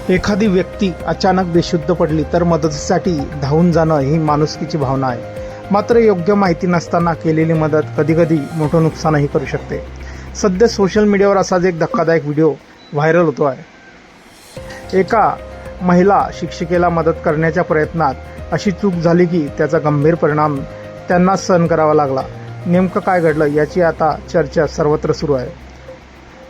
एखादी व्यक्ती अचानक बेशुद्ध पडली तर मदतीसाठी धावून जाणं ही माणुसकीची भावना आहे. मात्र योग्य माहिती नसताना केलेली मदत कधीकधी मोठं नुकसानही करू शकते. सध्या सोशल मीडियावर असाच एक धक्कादायक व्हिडिओ व्हायरल होतो आहे. एका महिला शिक्षिकेला मदत करण्याच्या प्रयत्नात अशी चूक झाली की त्याचा गंभीर परिणाम त्यांना सहन करावा लागला. नेमकं काय घडलं याची आता चर्चा सर्वत्र सुरू आहे.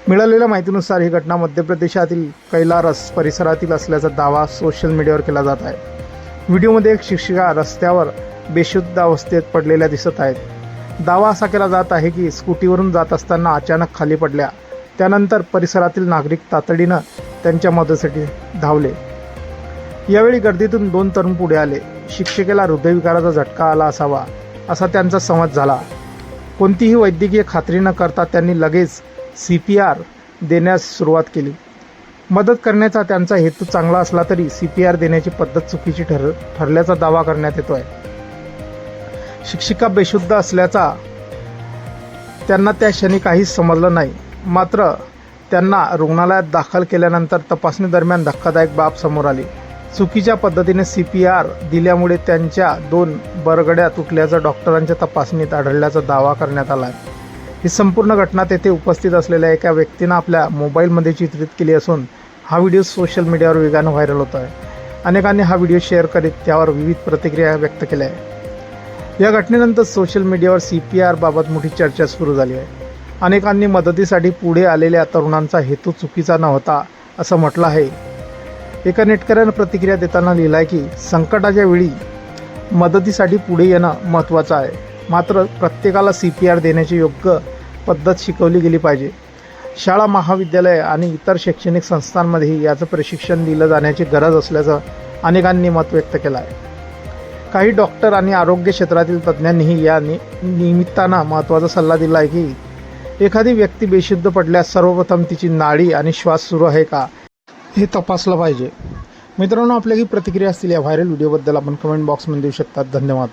मिळालेल्या माहितीनुसार ही घटना मध्य प्रदेशातील कैलारस परिसरातील असल्याचा दावा सोशल मीडियावर केला जात आहे. व्हिडिओमध्ये एक शिक्षिका रस्त्यावर बेशुद्ध अवस्थेत पडलेल्या दिसत आहेत. दावा असा केला जात आहे की स्कूटीवरून जात असताना अचानक खाली पडल्या. त्यानंतर परिसरातील नागरिक तातडीनं त्यांच्या मदतीसाठी धावले. यावेळी गर्दीतून 2 तरुण पुढे आले. शिक्षिकेला हृदयविकाराचा झटका आला असावा असा त्यांचा समज झाला. कोणतीही वैद्यकीय खात्री न करता त्यांनी लगेच CPR देण्यास सुरुवात केली. मदत करण्याचा त्यांचा हेतू चांगला असला तरी CPR देण्याची पद्धत चुकीची ठरल्याचा दावा करण्यात येतोय. शिक्षिका बेशुद्ध असल्याचा त्यांना त्या क्षणी काहीच समजलं नाही. मात्र त्यांना रुग्णालयात दाखल केल्यानंतर तपासणी दरम्यान धक्कादायक बाब समोर आली. चुकीच्या पद्धतीने CPR दिल्यामुळे त्यांच्या 2 बरगड्या तुटल्याचं डॉक्टरांच्या तपासणीत आढळल्याचा दावा करण्यात आला आहे. ही संपूर्ण घटना तेथे उपस्थित असलेल्या एका व्यक्तीनं आपल्या मोबाईलमध्ये चित्रित केली असून हा व्हिडिओ सोशल मीडियावर वेगानं व्हायरल होत आहे. अनेकांनी हा व्हिडिओ शेअर करीत त्यावर विविध प्रतिक्रिया व्यक्त केल्या आहे. या घटनेनंतर सोशल मीडियावर CPR बाबत मोठी चर्चा सुरू झाली आहे. अनेकांनी मदतीसाठी पुढे आलेल्या तरुणांचा हेतू चुकीचा नव्हता असं म्हटलं आहे. एका नेटकऱ्यानं प्रतिक्रिया देताना लिहिलं आहे की संकटाच्या वेळी मदतीसाठी पुढे येणं महत्त्वाचं आहे. मात्र प्रत्येकाला CPR देण्याची योग्य पद्धत शिकवली गेली पाहिजे. शाळा, महाविद्यालय आणि इतर शैक्षणिक संस्थांमध्येही याचं प्रशिक्षण दिलं जाण्याची गरज असल्याचं अनेकांनी मत व्यक्त केलं आहे. काही डॉक्टर आणि आरोग्य क्षेत्रातील तज्ज्ञांनीही या निमित्तानं महत्त्वाचा सल्ला दिला आहे की एखादी व्यक्ती बेशुद्ध पडल्यास सर्वप्रथम तिची नाडी आणि श्वास सुरू आहे का हे तपासलं पाहिजे. मित्रांनो, आपल्या ही प्रतिक्रिया असतील या व्हायरल व्हिडिओबद्दल आपण कमेंट बॉक्समध्ये देऊ शकता. धन्यवाद.